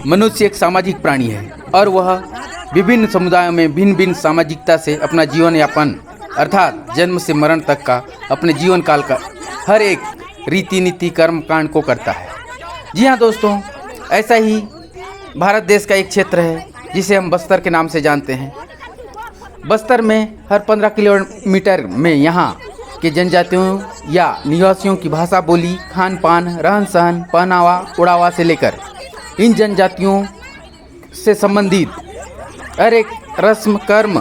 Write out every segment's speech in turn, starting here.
मनुष्य एक सामाजिक प्राणी है और वह विभिन्न समुदायों में भिन्न भिन्न सामाजिकता से अपना जीवन यापन अर्थात जन्म से मरण तक का अपने जीवन काल का हर एक रीति नीति कर्म कांड को करता है। जी हाँ दोस्तों, ऐसा ही भारत देश का एक क्षेत्र है जिसे हम बस्तर के नाम से जानते हैं। बस्तर में हर 15 किलोमीटर में यहाँ के जनजातियों या निवासियों की भाषा, बोली, खान पान, रहन सहन, पहनावा, उड़ावा से लेकर इन जनजातियों से संबंधित हर एक रस्म कर्म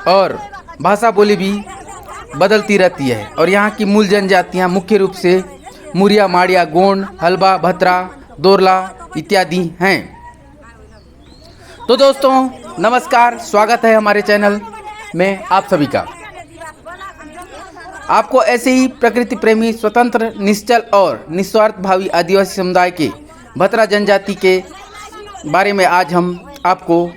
और भाषा बोली भी बदलती रहती है। और यहाँ की मूल जनजातियाँ मुख्य रूप से मुरिया, माड़िया, गोंड, हलबा, भत्रा, दोरला इत्यादि हैं। तो दोस्तों नमस्कार, स्वागत है हमारे चैनल में आप सभी का। आपको ऐसे ही प्रकृति प्रेमी, स्वतंत्र, निश्चल और निस्वार्थ भावी आदिवासी समुदाय के भत्रा जनजाति के बारे में आज हम आपको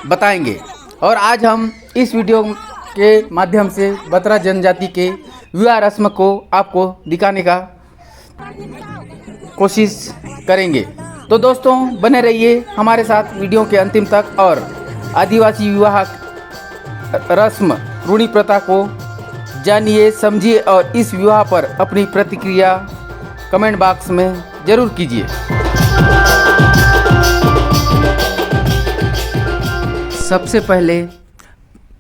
बताएंगे। और आज हम इस वीडियो के माध्यम से भत्रा जनजाति के विवाह रस्म को आपको दिखाने का कोशिश करेंगे। तो दोस्तों बने रहिए हमारे साथ वीडियो के अंतिम तक और आदिवासी विवाह रस्म रूढ़ी प्रथा को जानिए, समझिए और इस विवाह पर अपनी प्रतिक्रिया कमेंट बॉक्स में ज़रूर कीजिए। सबसे पहले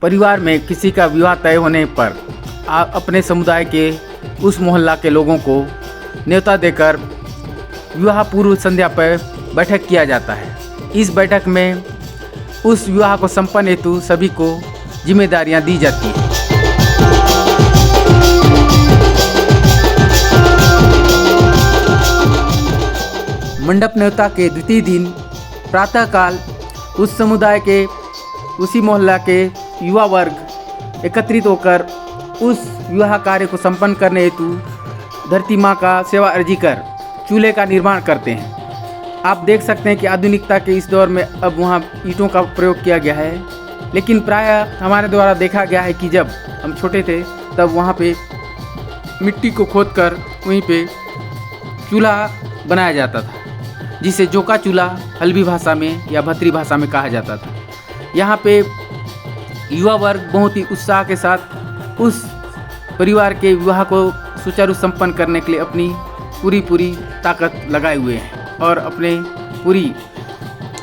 परिवार में किसी का विवाह तय होने पर अपने समुदाय के उस मोहल्ला के लोगों को न्योता देकर विवाह पूर्व संध्या पर बैठक किया जाता है। इस बैठक में उस विवाह को संपन्न हेतु सभी को जिम्मेदारियां दी जाती हैं। मंडप न्योता के द्वितीय दिन प्रातःकाल उस समुदाय के उसी मोहल्ला के युवा वर्ग एकत्रित होकर उस विवाह कार्य को संपन्न करने हेतु धरती माँ का सेवा अर्जी कर चूल्हे का निर्माण करते हैं। आप देख सकते हैं कि आधुनिकता के इस दौर में अब वहाँ ईंटों का प्रयोग किया गया है, लेकिन प्रायः हमारे द्वारा देखा गया है कि जब हम छोटे थे तब वहाँ पे मिट्टी को खोदकर वहीं पे चूल्हा बनाया जाता था, जिसे जोका चूल्हा हल्बी भाषा में या भत्री भाषा में कहा जाता था। यहाँ पे युवा वर्ग बहुत ही उत्साह के साथ उस परिवार के विवाह को सुचारू संपन्न करने के लिए अपनी पूरी ताकत लगाए हुए हैं और अपने पूरी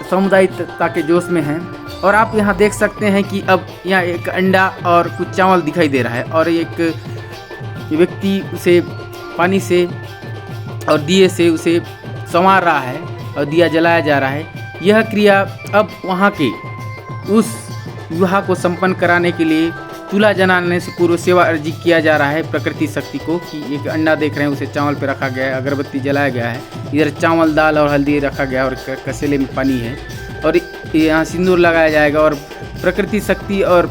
सामुदायिकता के जोश में हैं। और आप यहाँ देख सकते हैं कि अब यहाँ एक अंडा और कुछ चावल दिखाई दे रहा है और एक व्यक्ति उसे पानी से और दिए से उसे संवार रहा है और दिया जलाया जा रहा है। यह क्रिया अब वहाँ के उस विवाह को संपन्न कराने के लिए चूल्हा जलाने से पूर्व सेवा अर्जी किया जा रहा है प्रकृति शक्ति को। कि एक अंडा देख रहे हैं उसे चावल पे रखा गया है, अगरबत्ती जलाया गया है, इधर चावल, दाल और हल्दी रखा गया और कसेले में पानी है और यहाँ सिंदूर लगाया जाएगा। और प्रकृति शक्ति और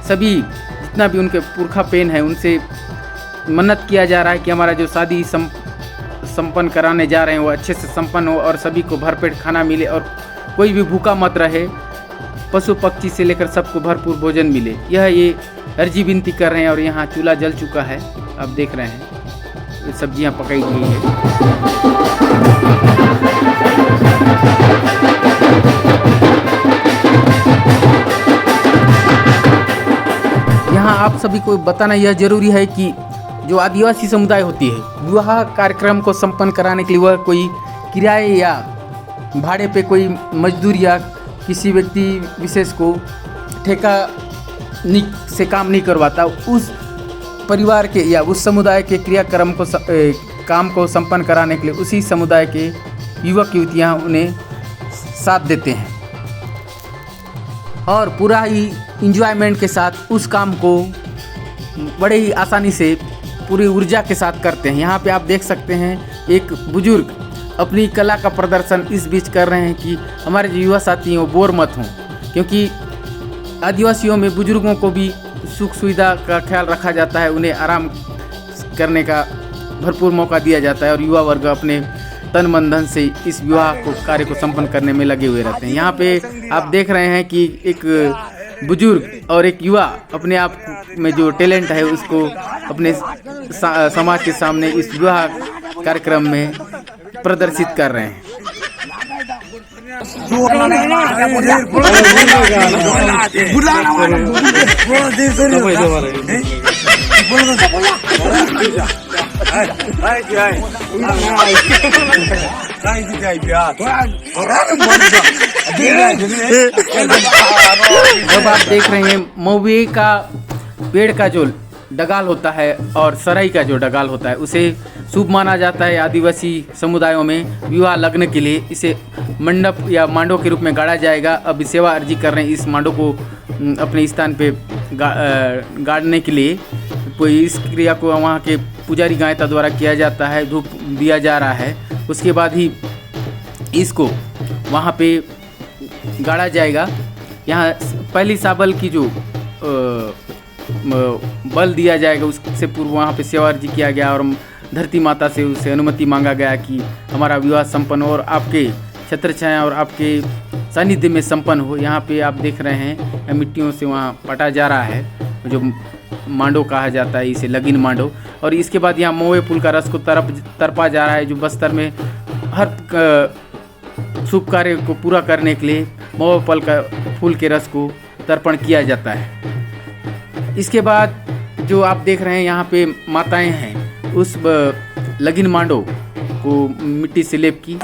सभी जितना भी उनके पुरखा पेन है उनसे मन्नत किया जा रहा है कि हमारा जो शादी संपन्न कराने जा रहे हैं वो अच्छे से संपन्न हो और सभी को भरपेट खाना मिले और कोई भी भूखा मत रहे, पशु पक्षी से लेकर सबको भरपूर भोजन मिले। यह ये अर्जी विनती कर रहे हैं। और यहाँ चूल्हा जल चुका है, आप देख रहे हैं सब्जियां पकाई गई है। यहाँ आप सभी को बताना यह जरूरी है कि जो आदिवासी समुदाय होती है विवाह कार्यक्रम को संपन्न कराने के लिए वह कोई किराए या भाड़े पे कोई मजदूर या किसी व्यक्ति विशेष को ठेका से काम नहीं करवाता। उस परिवार के या उस समुदाय के क्रियाक्रम को काम को संपन्न कराने के लिए उसी समुदाय के युवक युवतियाँ उन्हें साथ देते हैं और पूरा ही इंजॉयमेंट के साथ उस काम को बड़े ही आसानी से पूरी ऊर्जा के साथ करते हैं। यहाँ पे आप देख सकते हैं एक बुजुर्ग अपनी कला का प्रदर्शन इस बीच कर रहे हैं कि हमारे जो युवा साथी हैं वो बोर मत हों, क्योंकि आदिवासियों में बुजुर्गों को भी सुख सुविधा का ख्याल रखा जाता है, उन्हें आराम करने का भरपूर मौका दिया जाता है और युवा वर्ग अपने तन मन धन से इस विवाह को कार्य को संपन्न करने में लगे हुए रहते हैं। यहाँ पे आप देख रहे हैं कि एक बुजुर्ग और एक युवा अपने आप में जो टैलेंट है उसको अपने समाज के सामने इस विवाह कार्यक्रम में प्रदर्शित कर रहे हैं। अब आप देख रहे हैं महुए का पेड़ का जो डगाल होता है और सराई का जो डगाल होता है उसे शुभ माना जाता है। आदिवासी समुदायों में विवाह लग्न के लिए इसे मंडप या मांडो के रूप में गाड़ा जाएगा। अब सेवा अर्जी कर रहे हैं इस मांडो को अपने स्थान पे गाड़ने के लिए। कोई इस क्रिया को वहाँ के पुजारी गायता द्वारा किया जाता है, धूप दिया जा रहा है। उसके बाद ही इसको वहाँ पे गाड़ा जाएगा। यहाँ पहली साबल की जो बल दिया जाएगा उससे पूर्व वहाँ पे सेवा अर्जी किया गया और धरती माता से उसे अनुमति मांगा गया कि हमारा विवाह संपन्न हो और आपके छत्र छाया और आपके सानिध्य में संपन्न हो। यहाँ पे आप देख रहे हैं मिट्टियों से वहाँ पटा जा रहा है जो मांडो कहा जाता है, इसे लगिन मांडो। और इसके बाद यहाँ महुए फूल का रस को तर्पा जा रहा है जो बस्तर में हर शुभ कार्य को पूरा करने के लिए महुए फल का फूल के रस को तर्पण किया जाता है। इसके बाद जो आप देख रहे हैं यहाँ पे माताएं हैं उस लगिन मांडो को मिट्टी से लेप की।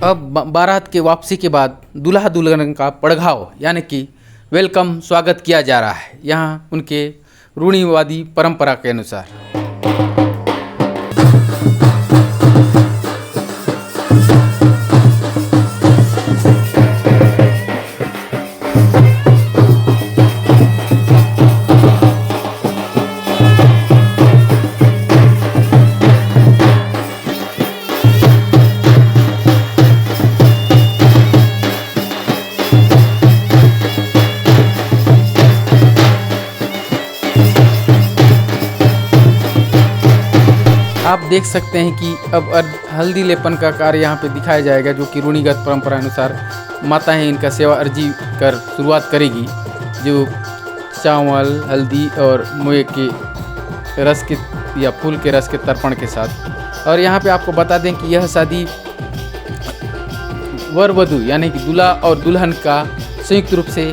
अब बारात के वापसी के बाद दूल्हा दुल्हन का पड़घाव यानी कि वेलकम स्वागत किया जा रहा है यहाँ उनके रूढ़िवादी परंपरा के अनुसार। आप देख सकते हैं कि अब हल्दी लेपन का कार्य यहाँ पे दिखाया जाएगा जो कि रूढ़िगत परंपरा अनुसार माताएं इनका सेवा अर्जी कर शुरुआत करेगी जो चावल हल्दी और मोए के रस के या फूल के रस के तर्पण के साथ। और यहाँ पे आपको बता दें कि यह शादी वर वधू यानी कि दूल्हा और दुल्हन का संयुक्त रूप से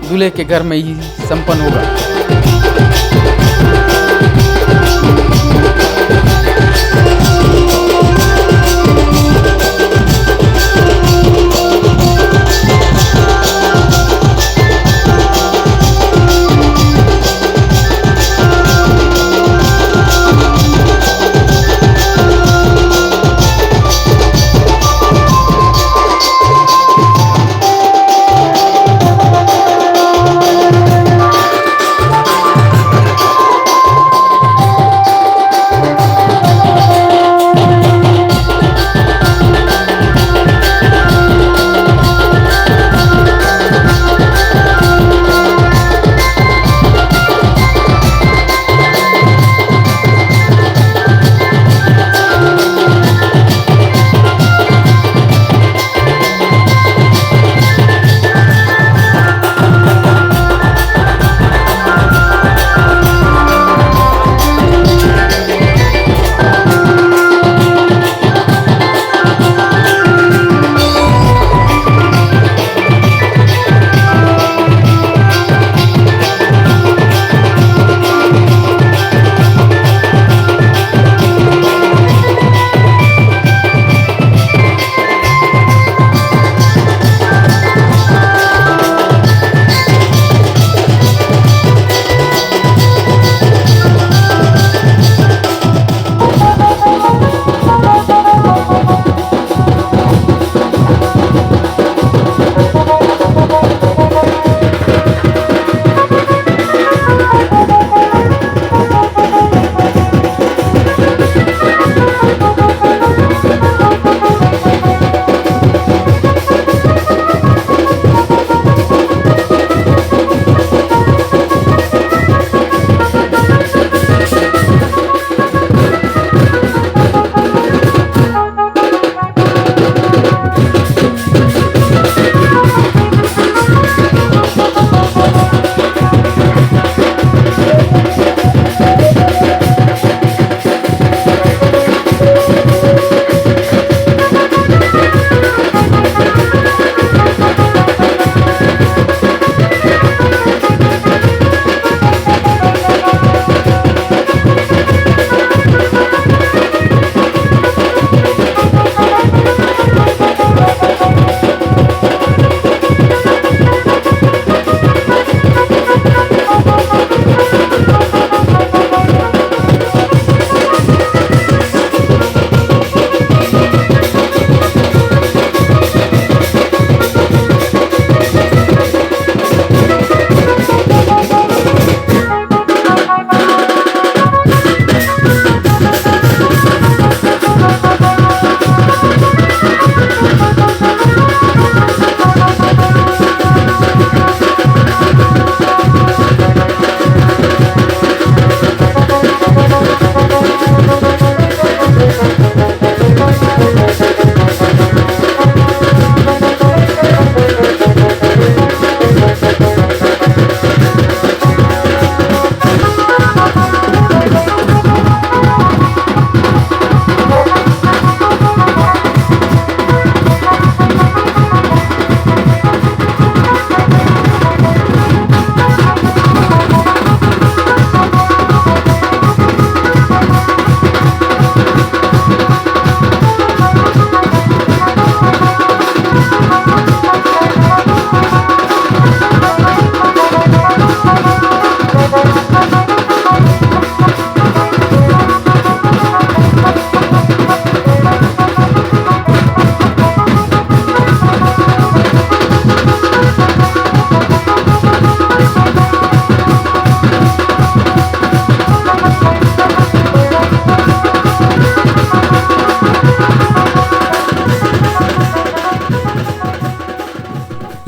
दूल्हे के घर में ही संपन्न होगा।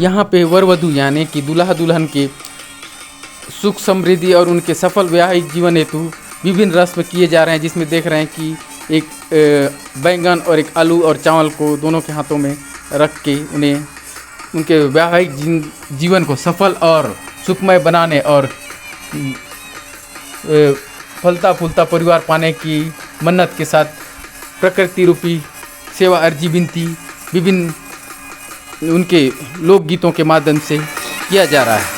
यहाँ पे वर वधू यानी कि दूल्हा दुल्हन के सुख समृद्धि और उनके सफल वैवाहिक जीवन हेतु विभिन्न रस्म किए जा रहे हैं, जिसमें देख रहे हैं कि एक बैंगन और एक आलू और चावल को दोनों के हाथों में रख के उन्हें उनके वैवाहिक जीवन को सफल और सुखमय बनाने और फलता फूलता परिवार पाने की मन्नत के साथ प्रकृति रूपी सेवा अर्जी विनती विभिन्न उनके लोकगीतों के माध्यम से किया जा रहा है।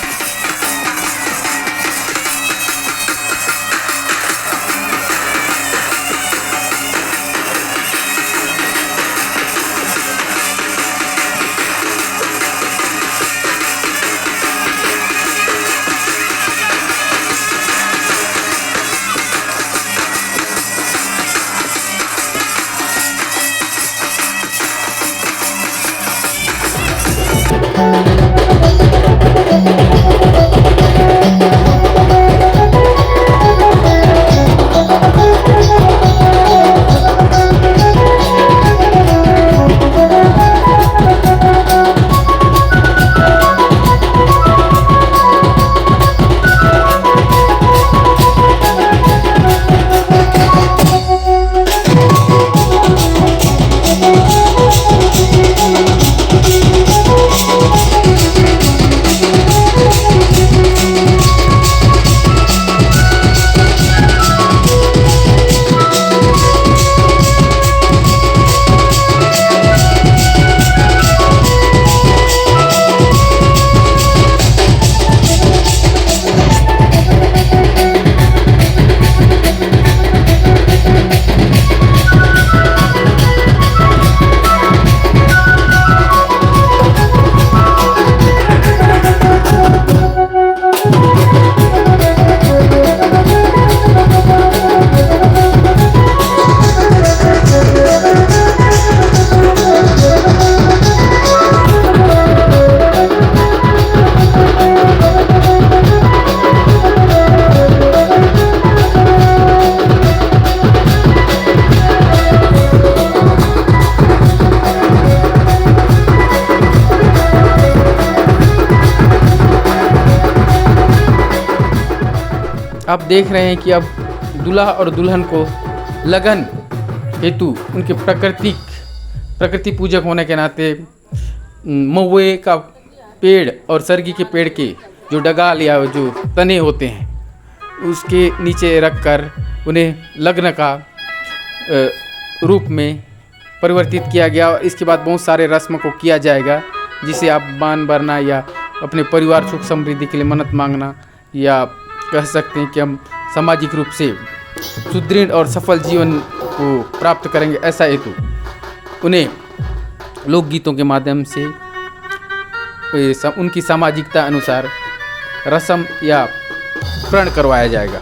आप देख रहे हैं कि अब दूल्हा और दुल्हन को लगन हेतु उनके प्रकृति पूजक होने के नाते महुए का पेड़ और सरगी के पेड़ के जो डगाल या जो तने होते हैं उसके नीचे रखकर उन्हें लग्न का रूप में परिवर्तित किया गया। और इसके बाद बहुत सारे रस्म को किया जाएगा, जिसे आप बान भरना या अपने परिवार सुख समृद्धि के लिए मन्नत मांगना, या कह सकते हैं कि हम सामाजिक रूप से सुदृढ़ और सफल जीवन को प्राप्त करेंगे, ऐसा हेतु उन्हें लोकगीतों के माध्यम से उनकी सामाजिकता अनुसार रस्म या प्रण करवाया जाएगा।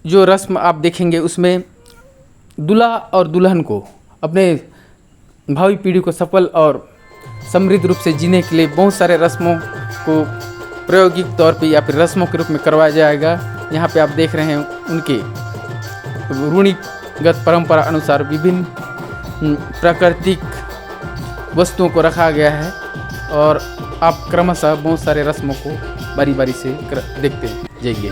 जो रस्म आप देखेंगे उसमें दूल्हा और दुल्हन को अपने भावी पीढ़ी को सफल और समृद्ध रूप से जीने के लिए बहुत सारे रस्मों को प्रायोगिक तौर पे या फिर रस्मों के रूप में करवाया जाएगा। यहाँ पे आप देख रहे हैं उनके रूढ़िगत परंपरा अनुसार विभिन्न प्राकृतिक वस्तुओं को रखा गया है और आप क्रमशः बहुत सारे रस्मों को बारी बारी से देखते जाइए।